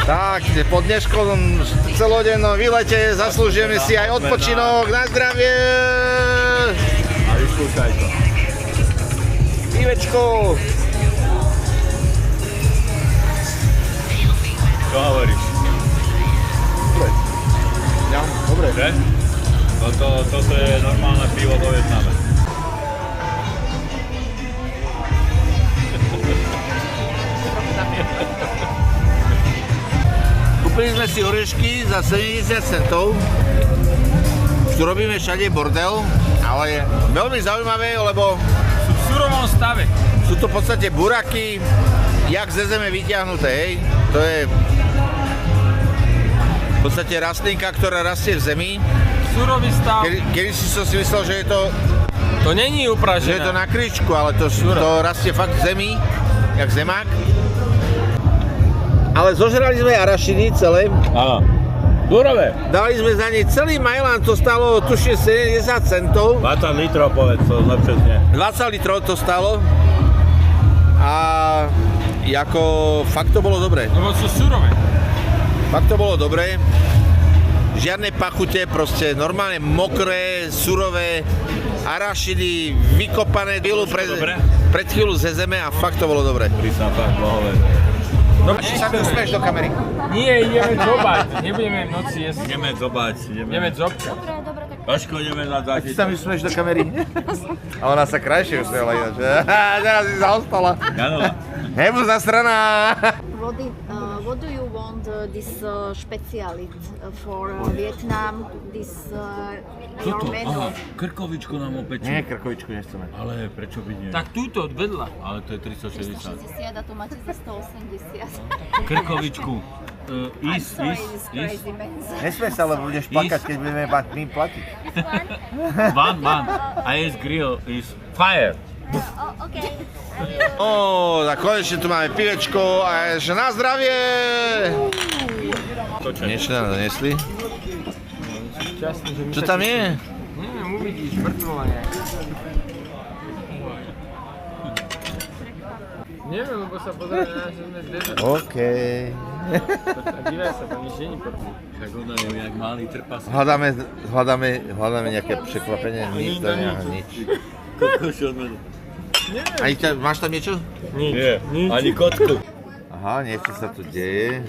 Tak, po dneškom celodennom výlete zaslúžime si aj odpočinok. Na zdravie! A vyskúšaj to. Pívečko! Čo hovoríš? Dobre. Ja, dobre. Dobre? Toto je normálne pivo vo Vietname. Kúpili sme si orešky za 70 centov. Už tu robíme všade bordel, ale je veľmi zaujímavé, lebo Sú v surovom stave. sú to v podstate buraky, jak ze zeme vyťahnuté, hej. To je v podstate rastlinka, ktorá rastie v zemi. Surový stav. Kedy som si myslel, že je to To není upražené. na kričku, ale to rastie fakt v zemi, jak zemák. Ale zožrali sme arašidy celé. Áno. Surové. Dali sme za ne celý majlán, to stalo tušne 70 centov. 20 litrov povedz, to lepšie. 20 litrov to stalo. A ako fakt to bolo dobré. Lebo sú surové. Fakt to bolo dobré. Žiadne pachute, proste normálne mokré, surové arašidy, vykopané pred chvíľu ze zeme a fakt to bolo dobré. Prísam fakt, bohové. No, Či sa mi usmieš do kamery? Nie, ideme zobať. Nebudeme v noci jesť. Ideme zobať. Ideme zobka. Tožko, ideme na Či zážiť. sa mi usmieš do kamery? A ona sa krajšie usmiela ináč. Teraz si zaostala. Áno. Nebuď zasraná. What do you want this speciality for Vietnam? This your Toto, menu? aha, krkovičku nám opečú. Nie, krkovičku nechceme. Ale prečo by nie? Tak túto vedľa. Ale to je 360. 360 a tu máte za 180. Krkovičku. Is. Crazy man. Nesmie sa, lebo budeš plakať, keď budeme mať my platiť. One. Ice grill is fire. Oh, okay. Tak konečne tu máme pivečko a ešte na zdravie! Niečo nám donesli? Šťastný, že my Čo sa tam je? Neviem, uvidíš, mŕtvola nejaká. Neviem, lebo sa pozerá na nás, že sme zdedli. OK. A dívaj sa, to nič není proti. Tak ono je jak malý trpas. Hľadáme nejaké překvapenie, nič. Kokoš odmenu. Máš tam niečo? Nie, ani kotku. Aha, niečo sa tu deje.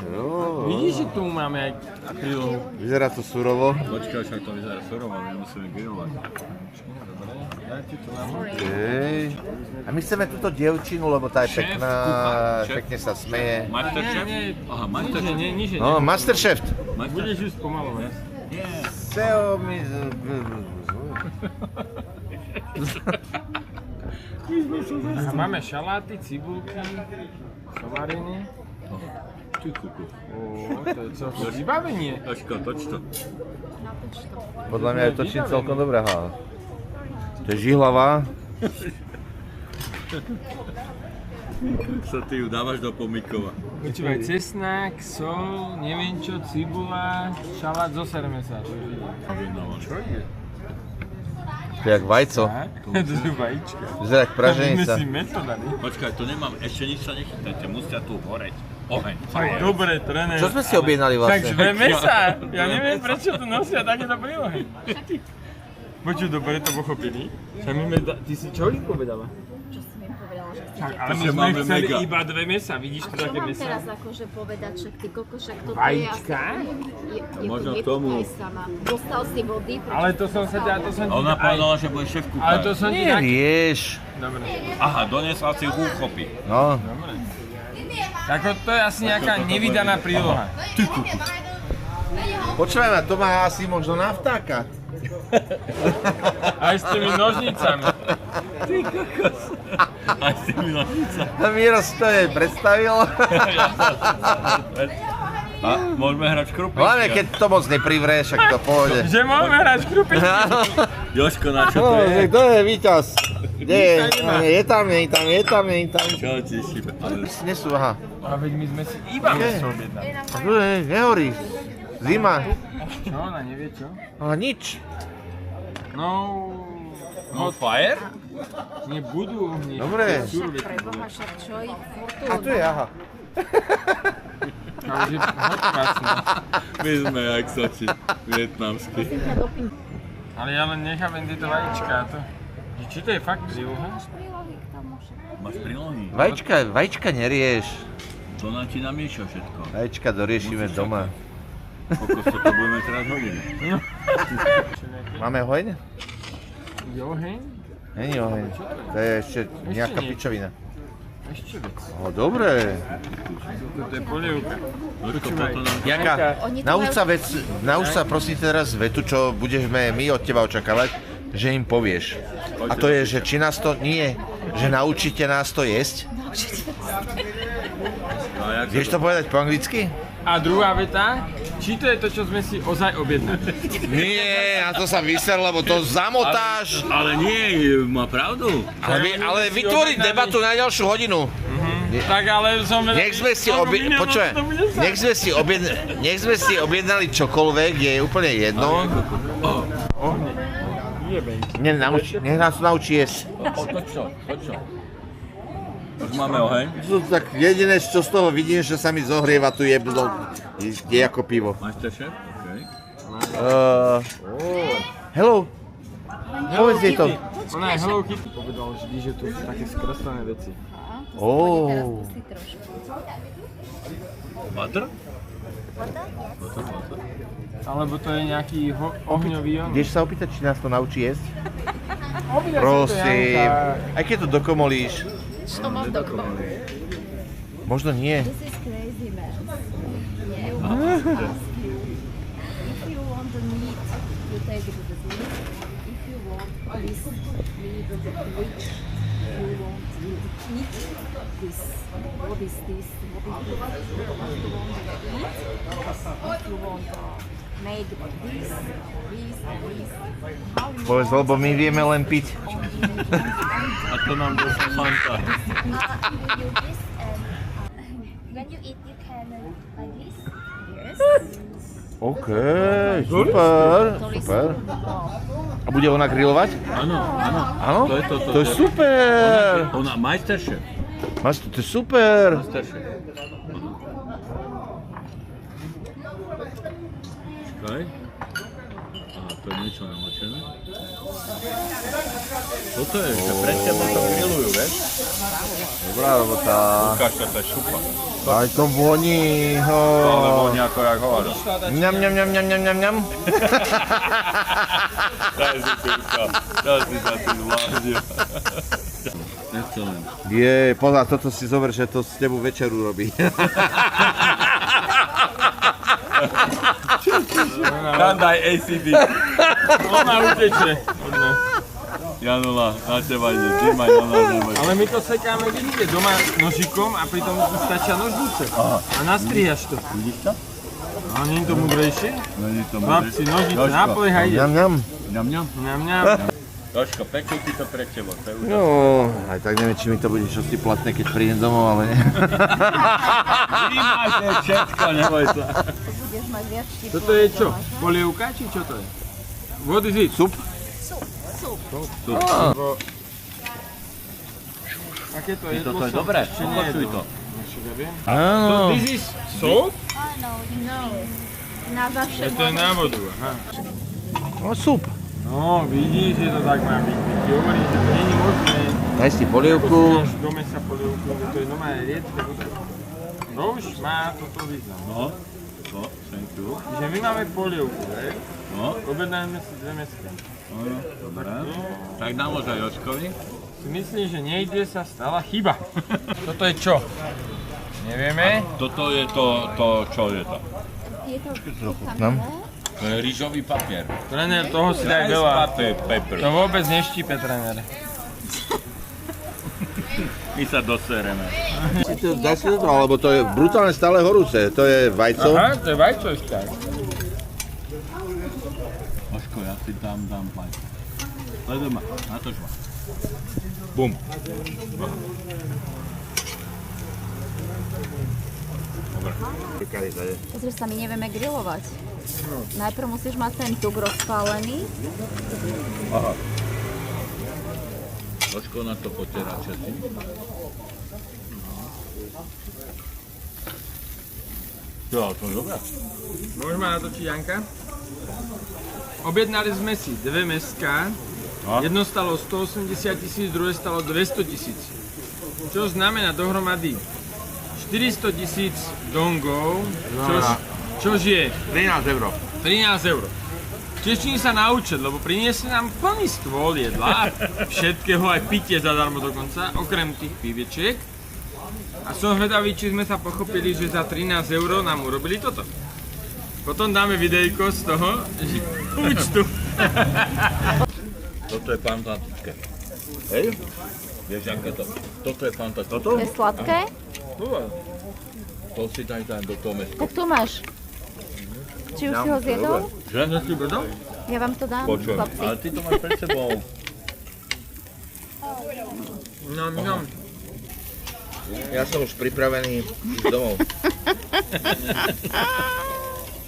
Vidíš, že tu máme aj prílohu. Vyzerá to surovo. Počkaj, však to vyzerá surovo, my musíme grillovať. Okay. A my chceme túto dievčinu, lebo tá je pekná, pekne sa smeje. Masterchef? Aha, Masterchef. Nič, No, Masterchef. budeš už pomalovať. A máme šaláty, cibulky, somariny. Ty kuku. To je celkom vybavenie. Točko, toč to. Podľa mňa je točím celkom dobré. To je žihlava. Sa ty ju dávaš do pomykova. Počúvaj, cesnak, sol, neviem čo, cibula, šalát zo sermesa. Čo je? To je jak vajco. To sú vajíčka. Vyzerá jak praženica. My si meso dali. Počkaj, to nemám, ešte nič sa nechytajte, musia tu horeť. Oheň, fire. Dobre, tréner. Čo sme si objednali Takže vlastne? dve mesa. Ja neviem, prečo tu nosia takéto prílohy. Počuj, dobre to pochopili. Ty si čo ich povedala? Čo som im povedala, že chcete? Ale my že sme máme chceli mega. iba dve mesa, vidíš A tu čo také mám mesa? teraz akože povedať, však ty koko, však toto Vajíčka? je možno asi... k tomu. sama. Dostal si vody, prečo Ale to som sa ťa, to som ti... Ona povedala, že bude šéf Ale to kuchár. som ti... Nevieš. Dobre. Aha, donesla si úchopy. No. Dobre. Tako to je asi nejaká nevydaná príloha. Počúvaj ma, to má asi možno na vtáka. Aj s tými nožnicami. Ty kokos. Aj s tými nožnicami. Miro si to predstavil. A môžeme hrať škrupinky. Hlavne keď to moc neprivrie, však to pôjde. Že môžeme hrať škrupičky. Jožko, na čo to No, je? kto je víťaz? Kde je? Je tam, nie tam. Čo ti šíbe? Nesú, aha. A veď my sme si iba meso objednali. Nehorí. Zima. Čo, ona nevie čo? Ale nič. No fire? Nie budú hneď. Dobre. Však preboha, však čo ich furt tu... A tu je, aha. A už je hotová snad. My sme jak Soči, vietnamskí. Ťa dopím. Ale ja len nechápem tieto vajíčka to. Či to je fakt príloha? Prílohy k tomu všetko. Máš prílohy? Vajíčka nerieš. To nám ti namieša všetko. Vajíčka doriešime doma. Kokos, to budeme teraz hodiny. Máme oheň? Joheň? Není oheň. To je ešte nejaká nie. pičovina. Ešte vec. O, dobre. Toto je polievka. Ľudko, toto nám... Jaka, Oni to nauč sa prosím teraz vetu, čo budeme my od teba očakávať, že im povieš. A to je, že či nás to nie, že naučíte nás to jesť. A jak Vieš to povedať po anglicky? A druhá veta, či to je to, čo sme si ozaj objednali. Nie, a to sa vyser, lebo to zamotáš. Ale nie, má pravdu. Ale vytvoriť debatu na ďalšiu hodinu. Tak ale som... Nech sme si objednali čokoľvek, je úplne jedno. Ohne. Jebenky. Nech nás to naučí jesť. To čo? Už máme oheň. Tak jediné, čo z toho vidím, že sa mi zohrieva tu jeblo. Je ako pivo. Masterchef? OK. Hello. Povedz jej to. Ona je Hello Kitty. Povedal vždy, že tu sú také skreslené veci. Oh. Teraz pustí trošku. Butter? Alebo to je nejaký ohňový on. Ideš sa opýtať, či nás to naučí jesť? Opýtaj si to, Prosím. Janka. Aj keď to dokomolíš. Čo mám doktor? Možno nie. This is crazy, man. Yeah, I want to ask you. If you want the meat, you take it with the meat. If you want this meat, which you want to eat this. What is this? What is this? What you want to eat? If you want to make this, how you Povedz, lebo my vieme len piť. A to nám dosť fanta. You this and when you eat you can like this. Yes. OK, super, super. A bude ona grilovať? Áno. Áno? To je to. To je super. Ona Masterchef. To je super. Masterchef. Čakaj. Aha, to je niečo namočené. Toto je, že pre teba to grillujú, vieš? Dobrá robota. Ukáž to je šupa. Aj to voní. Ale voní ako jak hovado. Ňam, ňam, ňam, ňam, ňam, ňam, ňam. Daj si kúka. Daj si za tým vlážil. Excelent. Pozor, toto si zober, že to s tebou večeru robí. Tam daj ACD. Ona uteče. Janula, na teba ide. Ty maj na nás nemaj. Ale my to sekáme, vidíte, doma nožikom a pritom stačia nožnice. A nastrihaš to. Vidíš to? A nie je to múdrejšie? No nie to Chlapci, nožice, napoliehaj ide. Ňam, ňam. Ňam, ňam. Mňam, mňam. Jožko, pečú ti to pre teba. To je už... No, aj tak neviem, či mi to bude čosi platné, keď prídem domov, ale nie. Vymáte všetko, neboj sa. Budeš mať viac štipov. Toto je čo? Polievka, či čo to je? What is it? Sup? Aké to je? Toto je dobré, pokočuj to. Áno. This is soup? Na vaše To je na vodu, aha. No, sup. No, vidíš, že to tak má byť. Ty hovoríš, že to nie je možné. Daj si polievku. Máš v dome sa polievku, že to je normálne riedke voda. No už má toto význam. No, to, thank you. Čiže my máme polievku, hej? No, Objednáme si 2 mesky. no, dobré. Tak dám už aj Jožkovi. Si myslím, že niekde sa stala chyba. Toto je čo? Nevieme. Toto je to, čo je to? Je to Nám? To je rýžový papier. Tréner, toho si daj veľa. Paper. To vôbec neštípe, tréner. My sa dosereme. Daj si to, alebo to je brutálne stále horúce. To je vajco. Aha, to je vajco ešte. Jožko, ja si dám vajco. Hľadaj ma, natoč ma. Bum. Pozrieš sa, my nevieme grilovať. Najprv musíš mať ten tuk rozpálený. Aha. Jožko na to potierá četí. Jo, to je dobré. Môžeme natočiť Janka? Objednali sme si dve mäská. Jedno stalo 180 000, druhé stalo 200 000. Čo znamená dohromady 400 000 dongov, čož je 13 eur. 13 eur. Češtín sa naučiť, lebo priniesli nám plný stôl jedla, všetkého, aj pitie zadarmo dokonca, okrem tých pivečiek. A som zvedavý, či sme sa pochopili, že za 13 eur nám urobili toto. Potom dáme videjko z toho účtu. Toto je fantastické. Hej? Vieš, Janka, toto je fantastické. To je sladké? To si daj do toho mäska. Tak tu máš. Či už si ho zjedol? Že? Si brdol? Ja vám to dám, Počujem, chlapci. ale ty to máš pred sebou. No. Ja som už pripravený ísť domov.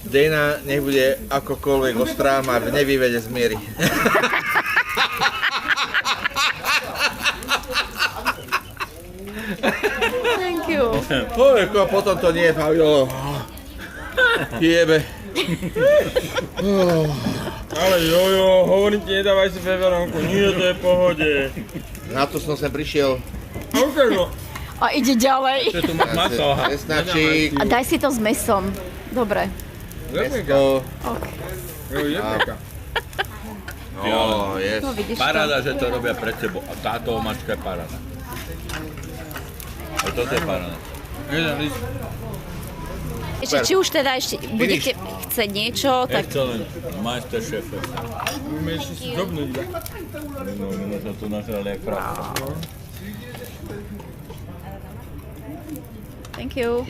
Dejna nech bude akokoľvek ostrá, ma nevyvede z miery. Thank you. Potom to nie je Pavilo. Jebe. Ale jojo, hovorím ti, nedávaj si feverónku, nie, to je v pohode. Na to som sem prišiel. OK, no. A ide ďalej. Tu máš maso, aha. Cesnačík, A daj si to s mesom. Dobre. mesko. OK. Jo, jebeka. No, yes. No vidíš to. Paráda, že to robia pred sebou. A táto omáčka je paráda. A toto je paráda. Jeden list. Ešte, či už teda ešte budete chcieť niečo, tak Excellent. Majster šéf. Môžeme ešte si dobnúť iba. No, my sme tu nažrali jak práve. thank you.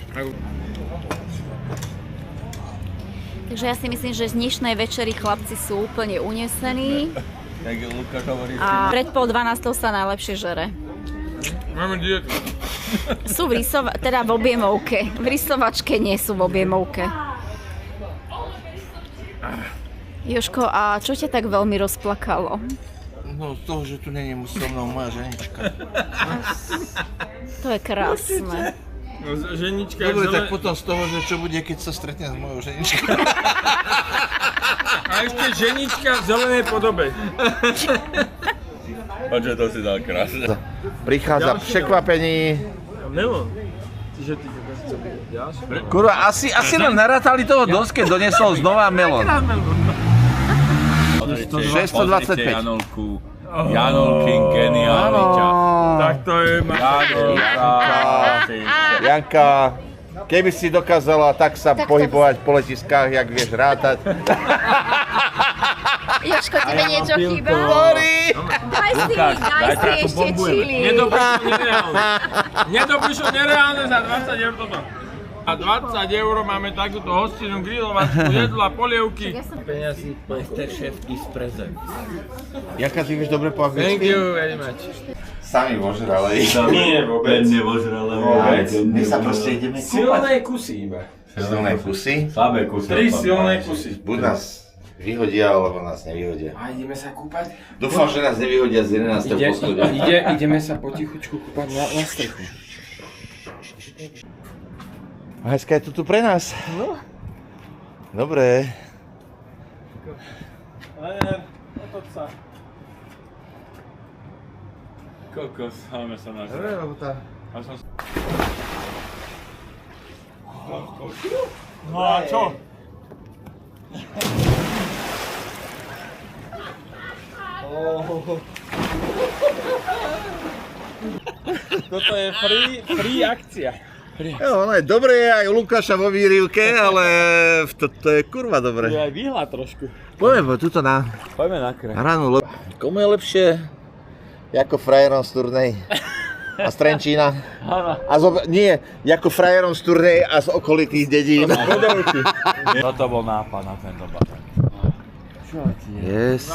Takže ja si myslím, že z dnešnej večeri chlapci sú úplne unesení Tak Lukáš hovorí, a pred pol 12 sa najlepšie žere. Máme dietu. Sú v teda v objemovke. V rysovačke nie sú v objemovke. Jožko, a čo ťa tak veľmi rozplakalo? No z toho, že tu není so mnou moja ženička. To je krásne. No, ženička Dobre, zele... tak potom z toho, že čo bude, keď sa stretne s mojou ženičkou. A ešte ženička v zelenej podobe. Počuj, to si dal krásne. Prichádza překvapení. Melon. Čiže ty chceš ďalšie? Kurva, asi nám narátali toho dosť, keď doniesol znova melón. 625. Janolku. Janolkin, geniálny ťah. Tak to je Janka, keby si dokázala tak sa pohybovať po letiskách, jak vieš rátať. Jožko, tebe niečo chýba? Daj si ešte čili. Nedoprišlo nereálne za 20 eur toto. A 20 eur máme takúto hostinu, grilovačku, jedla, polievky. Peniazy. Majster šéf is present. Janka, ty vieš dobre po Thank anglicky? you very much. Sami ožrali. Nie, vôbec. Nevožrale My sa proste ideme kúpať. Silné kusy iba. Silné kusy. Slabé kusy. 3 silné kusy. Buď nás vyhodia, alebo nás nevyhodia. A ideme sa kúpať? Dúfam, že nás nevyhodia z 11. poschodia. Ideme sa potichučku kúpať na strechu. Hezká je to tu pre nás. No. Dobre. Kokos, máme sa nažrali. Dobre, lebo tá... No a čo? Toto je free akcia. Jo, ono je dobré aj u Lukáša vo výrivke, ale to je kurva Je dobre. aj výhľad trošku. Poďme tuto na Poďme na kraj. ranu. Komu je lepšie? Jako frajerom z turnej a z Trenčína? Nie, ako frajerom z turnej a z okolitých dedín. Toto bol nápad na tento batang. Yes.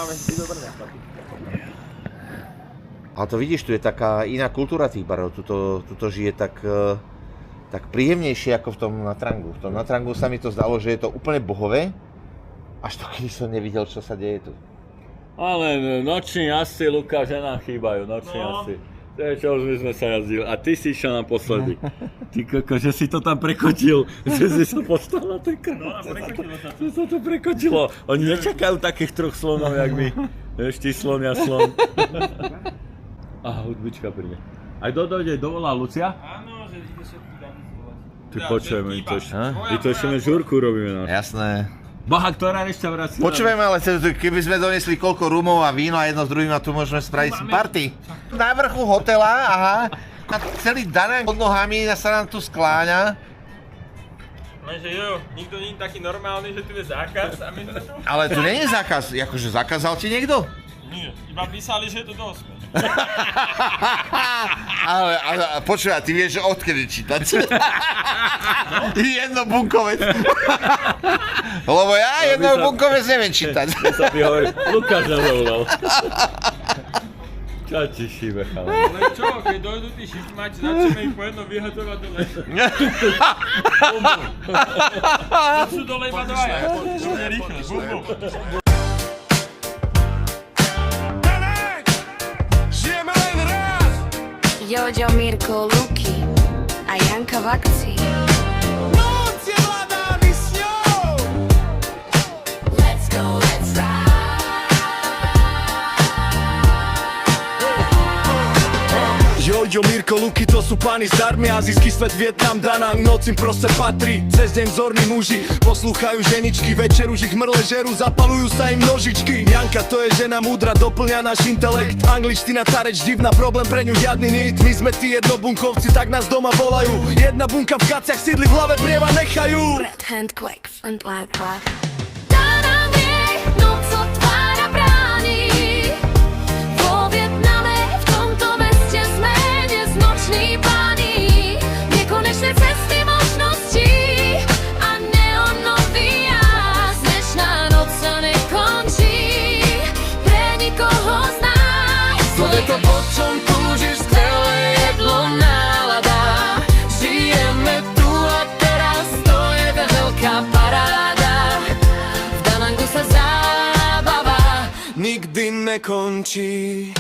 Ale to vidíš, tu je taká iná kultúra tých barov. Tuto žije tak príjemnejšie ako v tom Natrangu. V tom Natrangu sa mi to zdalo, že je to úplne bohové, až to kedy som nevidel, čo sa deje tu. Ale noční asi, Lukáš, že nám chýbajú, noční asi. To je čo, už sme sa jazdili. A ty si išiel naposledy. Ty koko, že si to tam prekotil. Že si sa postal na ten krát. No a prekočilo sa to. Že sa to prekočilo. Oni nečakajú takých troch slonov, jak my. Vieš, ty slon, ja slon. Aha, hudbička príde. Aj dojde, dovolá Lucia? Áno, že ide sa tu dať zvolať. Ty počujeme, my to ešte žúrku robíme. No. Jasné. Boha, ktorá reštaurácia? Počúvajme, ale keby sme donesli koľko rumov a víno a jedno s druhým a tu môžeme spraviť party. Na vrchu hotela, aha. A celý Danang pod nohami sa nám tu skláňa. Lenže jo, nikto nie je taký normálny, že tu je zákaz a my sme tu... Ale tu nie je zákaz, akože zakázal ti niekto? Nie, iba písali, že je to do 8. Ale počúvaj, ty vieš, odkedy čítať. Jednobunkovec. Lebo ja jednobunkovec neviem čítať. To sa mi hovorí, Lukáš nám zavolal. Čo ti šíbe, chala? Ale čo, keď dojdú tí šiftmači, začneme ich po jednom vyhadzovať dole. To sú dole iba dvaja. Dobre rýchle, bum bum. Jojo, Mirko, Luky a Janka v akcii. Let's go, let's ride. Jojo, Mirko, Luky, to sú páni z army. Azijský svet, Vietnam, Danang, noc im proste patrí. Cez deň vzorní muži poslúchajú ženičky, večer už ich mrle žerú, zapalujú sa im nožičky. Janka to je žena múdra, doplňa náš intelekt. Angličtina, tareč, divná, problém pre ňu žiadny nit. My sme tí jednobunkovci, tak nás doma volajú. Jedna bunka v kaciach, sídli v hlave, prieva nechajú. Red hand quake, front lag clap. Danang je noc otvára brány. Vo Vietname v tomto meste sme dnes noční páni. Nekonečné cesty možností a neonový jas. Dnešná noc sa nekončí pre nikoho z nás. To je to, po čom túžiš, skvelé jedlo, nálada. Žijeme tu a teraz, to je veľká paráda. V Danangu sa zábava Nikdy nekončí.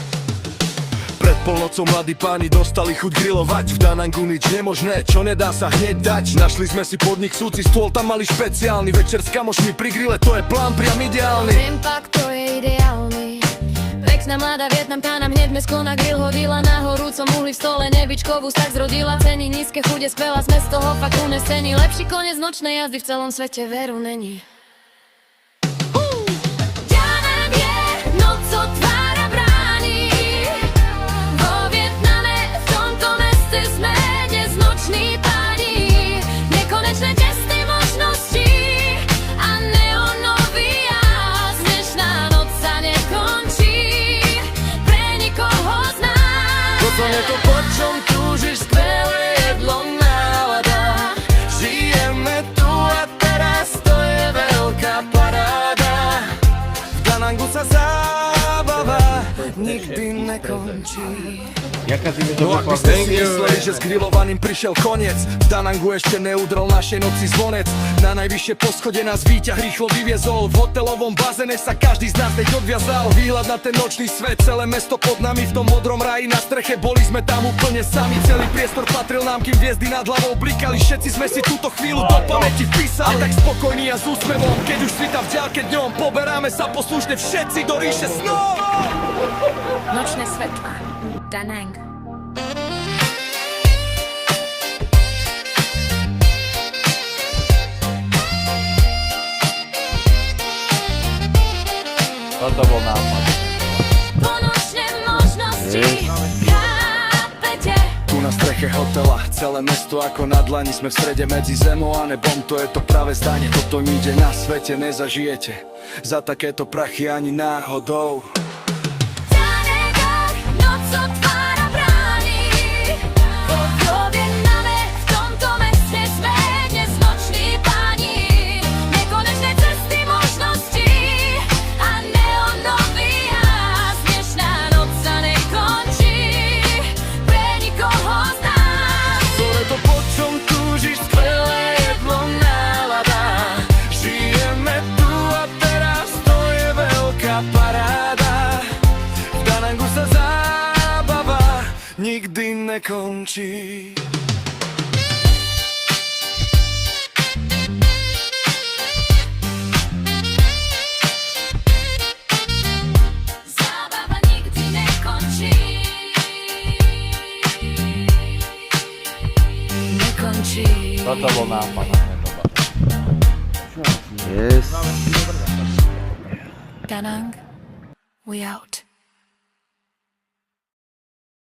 Pred polnocou mladí páni dostali chuť grilovať. V Danangu nič nemožné, čo nedá sa hneď dať. Našli sme si podnik, súci stôl, tam mali špeciálny. Večer s kamošmi pri grille, to je plán priam ideálny. Tempak to je ideálny. Pekná mladá Vietnamka nám hneď mesko na grill hodila. Na horúcom uhli v stole nebičkovú tak zrodila. Ceny nízke, chude skvelá, sme z toho fakt unesení. Lepší koniec nočnej jazdy v celom svete veru není. Danang je noc otvára brány. Vo Vietname v tomto meste sme dnes noční páni. Nekonečné testy možností a neonový jas. Dnešná noc sa nekončí pre nikoho z nás. Toto je to, po čom túžiš, skvelé jedlo, nálada. Žijeme tu a teraz, to je veľká paráda. V Danangu sa zábava nikdy nekončí. No ak by ste si mysleli, že s grillovaním prišiel koniec, v Danangu ešte neudrel našej noci zvonec. Na najvyššie poschodie nás výťah rýchlo vyviezol. V hotelovom bazéne sa každý z nás teď odviazal. Výhľad na ten nočný svet, celé mesto pod nami. V tom modrom raji na streche, boli sme tam úplne sami. Celý priestor patril nám, kým hviezdy nad hlavou blikali. Všetci sme si túto chvíľu do pamäti vpísali. A tak spokojný a s úsmevom, keď už svita v ďalke dňom, poberáme sa poslušne všetci do ríše snov. Nočné svetla. Danang. Toto bol nápad. Ponočné možnosti, chápete? Tu na streche hotela, celé mesto ako na dlani. Sme v strede medzi zemou a nebom, to je to pravé zdanie. Toto nikde na svete nezažijete, za takéto prachy ani náhodou. Danang noc otvára brány. Vo Vietname v tomto meste sme dnes noční páni. Nekonečné cesty možností a neonový jas. Dnešná noc sa nekončí pre nikoho z nás. To je to, po čom túžiš, skvelé jedlo, nálada. Žijeme tu a teraz, to je veľká paráda. V Danangu sa zábava nikdy nekončí. Zábava nikdy nekončí. Nekončí. Toto bol nápad. Yes. Danang, we out.